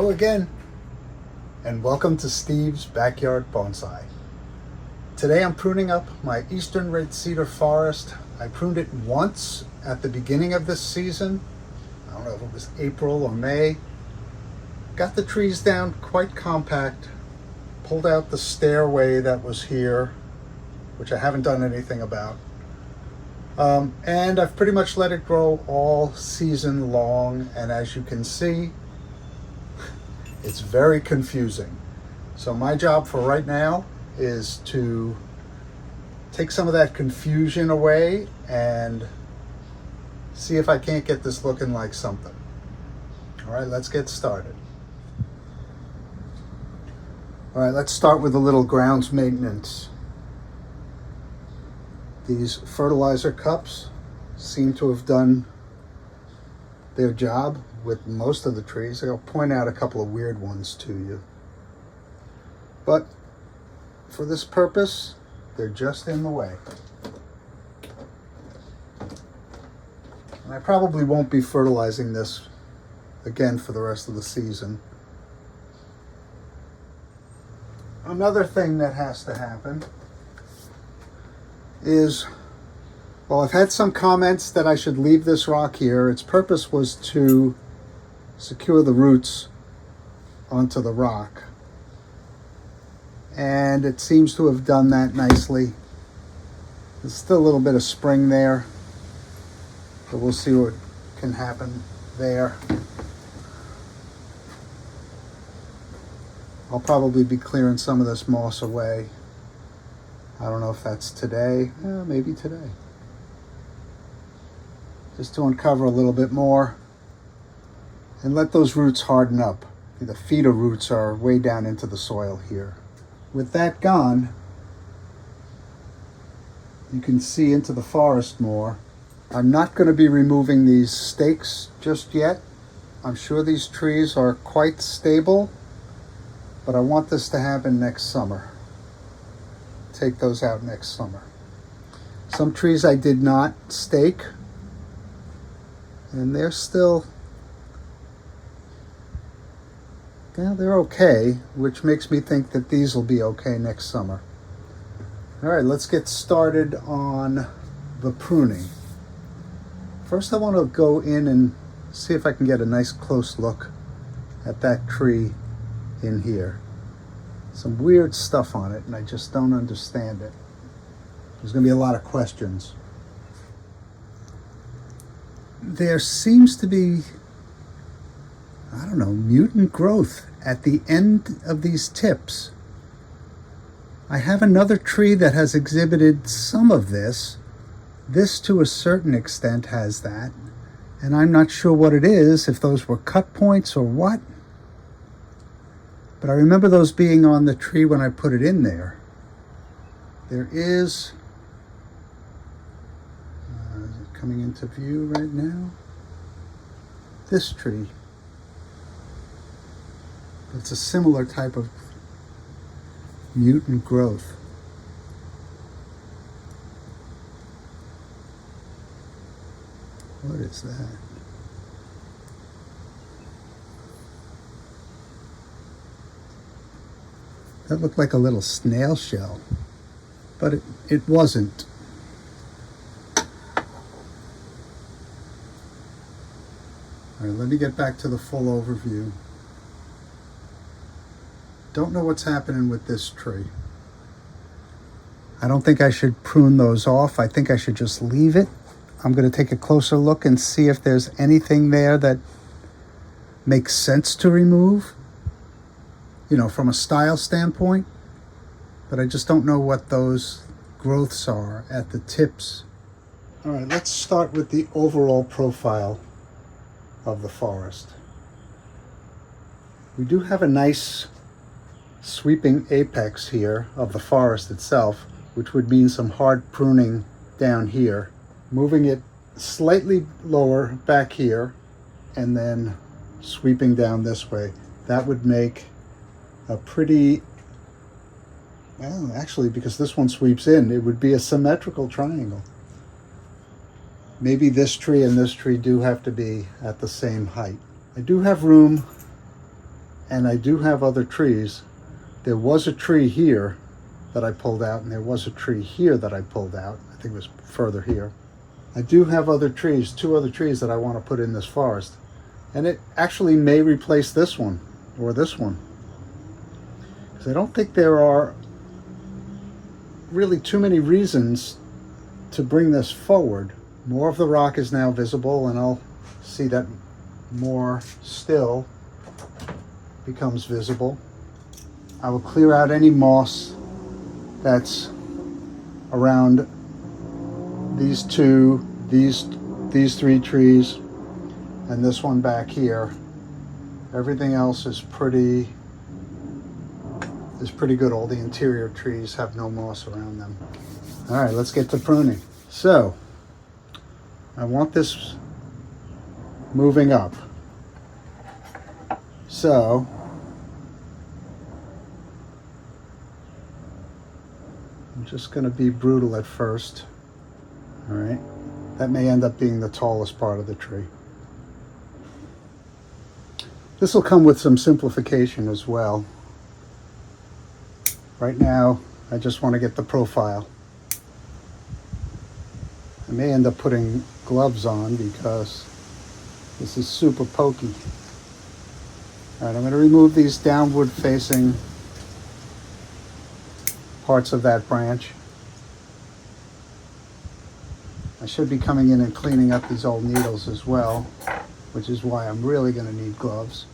Hello again, and welcome to Steve's Backyard Bonsai. Today I'm pruning up my Eastern Red Cedar forest. I pruned it once at the beginning of this season. I don't know if it was April or May. Got the trees down quite compact, pulled out the stairway that was here, which I haven't done anything about. And I've pretty much let it grow all season long, and as you can see, it's very confusing. So my job for right now is to take some of that confusion away and see if I can't get this looking like something. All right, let's get started. All right, let's start with a little grounds maintenance. These fertilizer cups seem to have done their job with most of the trees. I'll point out a couple of weird ones to you. But for this purpose, they're just in the way. And I probably won't be fertilizing this again for the rest of the season. Another thing that has to happen is, well, I've had some comments that I should leave this rock here. Its purpose was to secure the roots onto the rock, and it seems to have done that nicely. There's still a little bit of spring there, but we'll see what can happen there. I'll probably be clearing some of this moss away. I don't know if that's today, maybe today. Just to uncover a little bit more and let those roots harden up. The feeder roots are way down into the soil here. With that gone, you can see into the forest more. I'm not going to be removing these stakes just yet. I'm sure these trees are quite stable, but I want this to happen next summer. Take those out next summer. Some trees I did not stake, and they're still, yeah, they're okay, which makes me think that these will be okay next summer. All right, let's get started on the pruning. First, I want to go in and see if I can get a nice close look at that tree in here. Some weird stuff on it, and I just don't understand it. There's going to be a lot of questions. There seems to be, I don't know, mutant growth at the end of these tips. I have another tree that has exhibited some of this. This, to a certain extent, has that. And I'm not sure what it is, if those were cut points or what. But I remember those being on the tree when I put it in there. There is, is it coming into view right now? This tree. It's a similar type of mutant growth. What is that? That looked like a little snail shell, but it wasn't. All right, let me get back to the full overview. Don't know what's happening with this tree. I don't think I should prune those off. I think I should just leave it. I'm going to take a closer look and see if there's anything there that makes sense to remove, you know, from a style standpoint. But I just don't know what those growths are at the tips. All right, let's start with the overall profile of the forest. We do have a nice sweeping apex here of the forest itself, which would mean some hard pruning down here, moving it slightly lower back here, and then sweeping down this way. That would make a pretty, well, actually, because this one sweeps in, it would be a symmetrical triangle. Maybe this tree and this tree do have to be at the same height. I do have room and I do have other trees. There was a tree here that I pulled out, and there was a tree here that I pulled out. I think it was further here. I do have other trees, 2 other trees that I want to put in this forest. And it actually may replace this one or this one. Because I don't think there are really too many reasons to bring this forward. More of the rock is now visible, and I'll see that more still becomes visible. I will clear out any moss that's around these 2, these 3 trees, and this one back here. Everything else is pretty good. All the interior trees have no moss around them. All right, let's get to pruning. So I want this moving up. So I'm just going to be brutal at first. All right, that may end up being the tallest part of the tree. This will come with some simplification as well. Right now, I just want to get the profile. I may end up putting gloves on because this is super pokey. All right, I'm going to remove these downward facing parts of that branch. I should be coming in and cleaning up these old needles as well, which is why I'm really going to need gloves.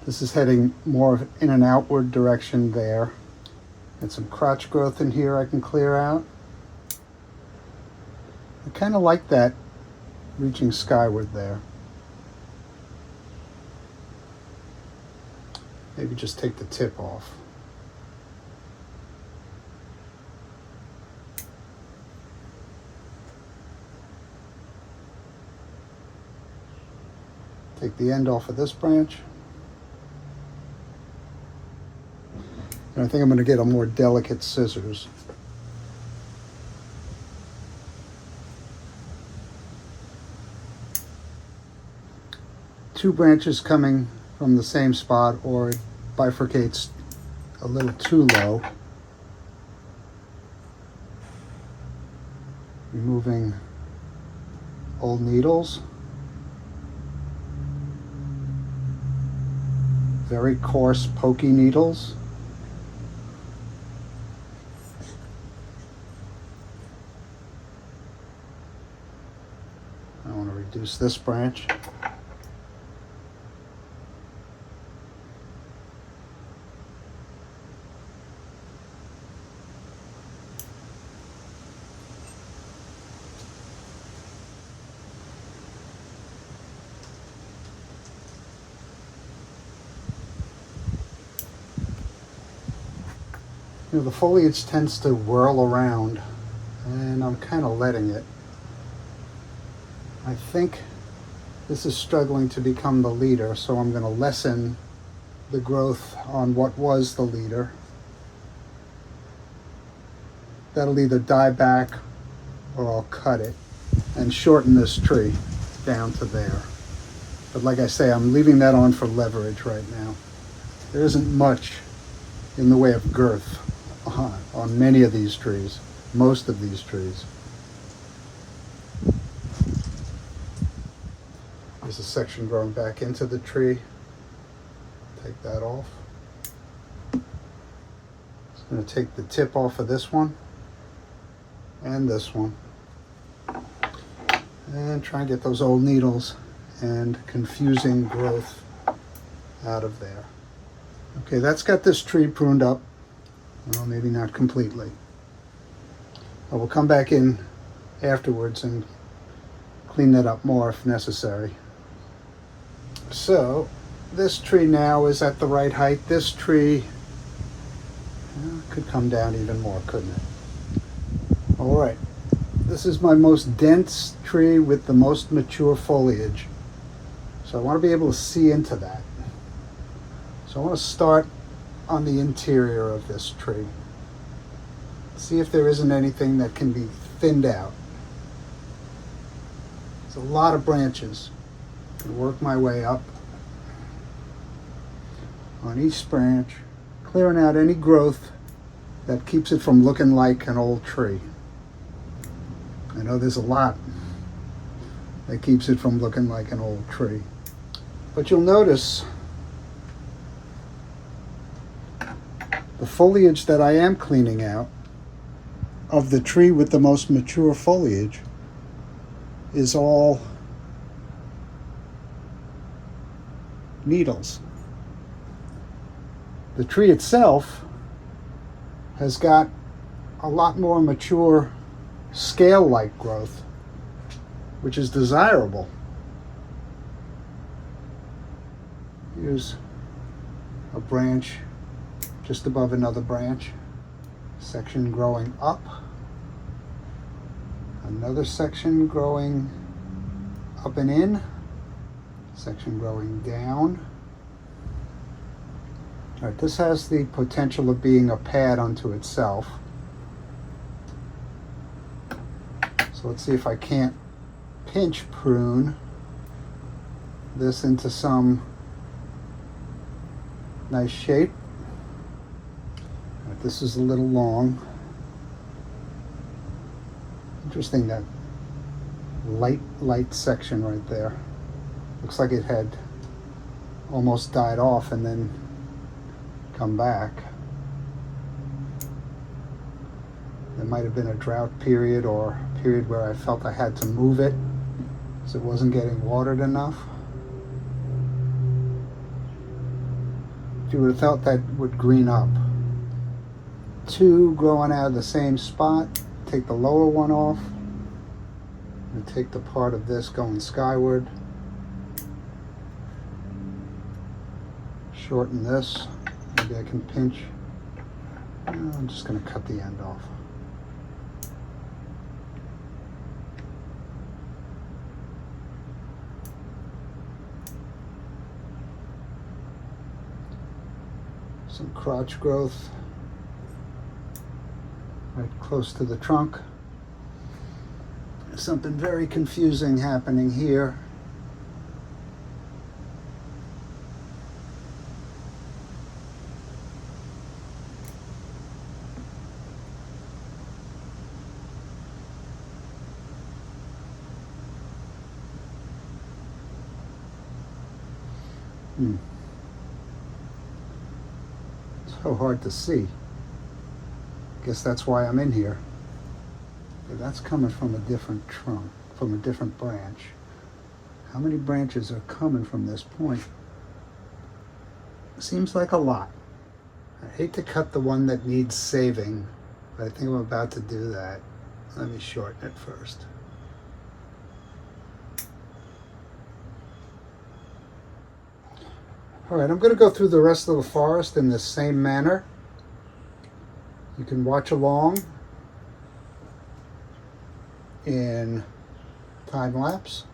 This is heading more in an outward direction there. And some crotch growth in here I can clear out. I kind of like that reaching skyward there. Maybe just take the tip off. Take the end off of this branch. And I think I'm going to get a more delicate scissors. Two branches coming from the same spot, or it bifurcates a little too low. Removing old needles. Very coarse, pokey needles. I want to reduce this branch. You know, the foliage tends to whirl around, and I'm kind of letting it. I think this is struggling to become the leader, so I'm going to lessen the growth on what was the leader. That'll either die back or I'll cut it and shorten this tree down to there. But like I say, I'm leaving that on for leverage right now. There isn't much in the way of girth on many of these trees, most of these trees. There's a section growing back into the tree. Take that off. Just going to take the tip off of this one and this one, and try and get those old needles and confusing growth out of there. Okay, that's got this tree pruned up. Well, maybe not completely. I will come back in afterwards and clean that up more if necessary. So this tree now is at the right height. This tree could come down even more, couldn't it? All right, this is my most dense tree with the most mature foliage. So I want to be able to see into that. So I want to start on the interior of this tree. See if there isn't anything that can be thinned out. There's a lot of branches. I can work my way up on each branch, clearing out any growth that keeps it from looking like an old tree. I know there's a lot that keeps it from looking like an old tree. But you'll notice the foliage that I am cleaning out of the tree with the most mature foliage is all needles. The tree itself has got a lot more mature scale-like growth, which is desirable. Here's a branch just above another branch, section growing up, another section growing up and in, section growing down. All right, this has the potential of being a pad unto itself. So let's see if I can't pinch prune this into some nice shape. All right, this is a little long. Interesting, that light section right there. Looks like it had almost died off and then come back. There might have been a drought period or a period where I felt I had to move it because it wasn't getting watered enough. You would have felt that would green up. Two growing out of the same spot. Take the lower one off and take the part of this going skyward. Shorten this. Maybe I can pinch. I'm just going to cut the end off. Some crotch growth right close to the trunk. There's something very confusing happening here. So hard to see. Guess that's why I'm in here. Okay, that's coming from a different trunk, from a different branch. How many branches are coming from this point? Seems like a lot. I hate to cut the one that needs saving, but I think I'm about to do that. Let me shorten it first. All right, I'm going to go through the rest of the forest in the same manner. You can watch along in time-lapse.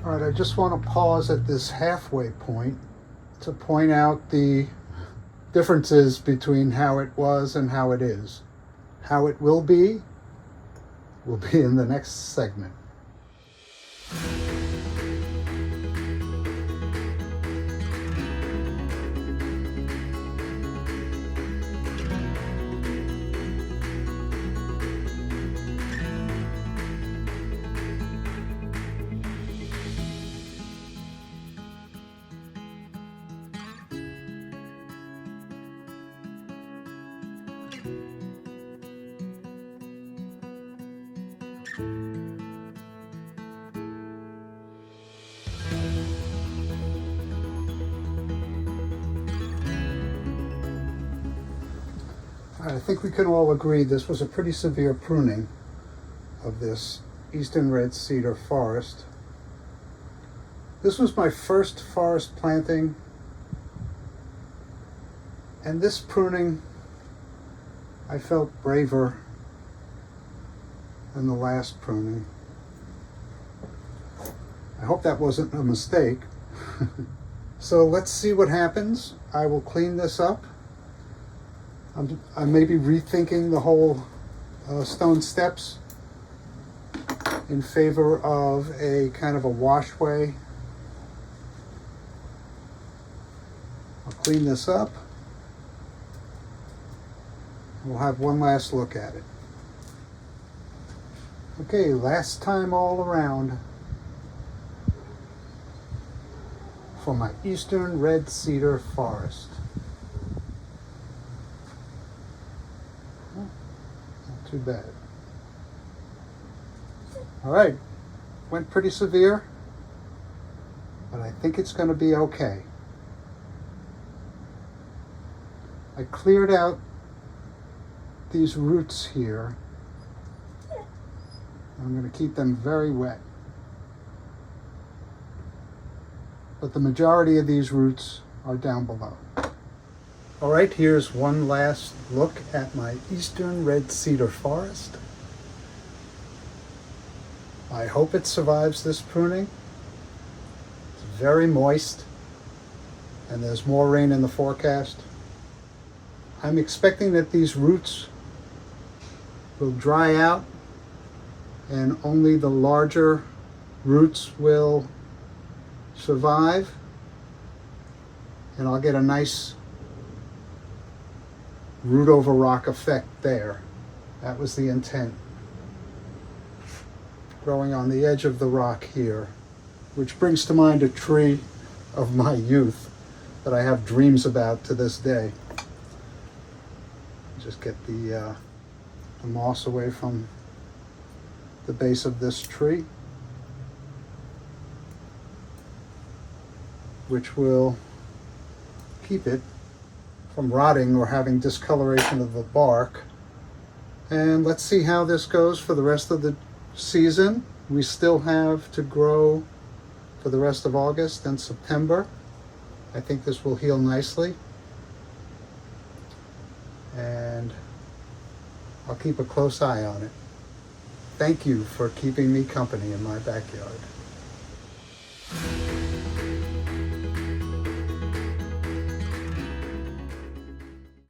All right, I just want to pause at this halfway point to point out the differences between how it was and how it is. How it will be in the next segment. I think we can all agree this was a pretty severe pruning of this Eastern Red Cedar forest. This was my first forest planting, and this pruning I felt braver than the last pruning. I hope that wasn't a mistake. So let's see what happens. I will clean this up. I may be rethinking the whole stone steps in favor of a kind of a washway. I'll clean this up. We'll have one last look at it. Okay, last time all around for my Eastern Red Cedar forest. Not too bad. All right, went pretty severe, but I think it's going to be okay. I cleared out these roots here. I'm going to keep them very wet. But the majority of these roots are down below. All right, here's one last look at my Eastern Red Cedar forest. I hope it survives this pruning. It's very moist, and there's more rain in the forecast. I'm expecting that these roots will dry out and only the larger roots will survive, and I'll get a nice root over rock effect there. That was the intent. Growing on the edge of the rock here, which brings to mind a tree of my youth that I have dreams about to this day. Just get the moss away from the base of this tree, which will keep it from rotting or having discoloration of the bark. And let's see how this goes for the rest of the season. We still have to grow for the rest of August and September. I think this will heal nicely, and I'll keep a close eye on it. Thank you for keeping me company in my backyard.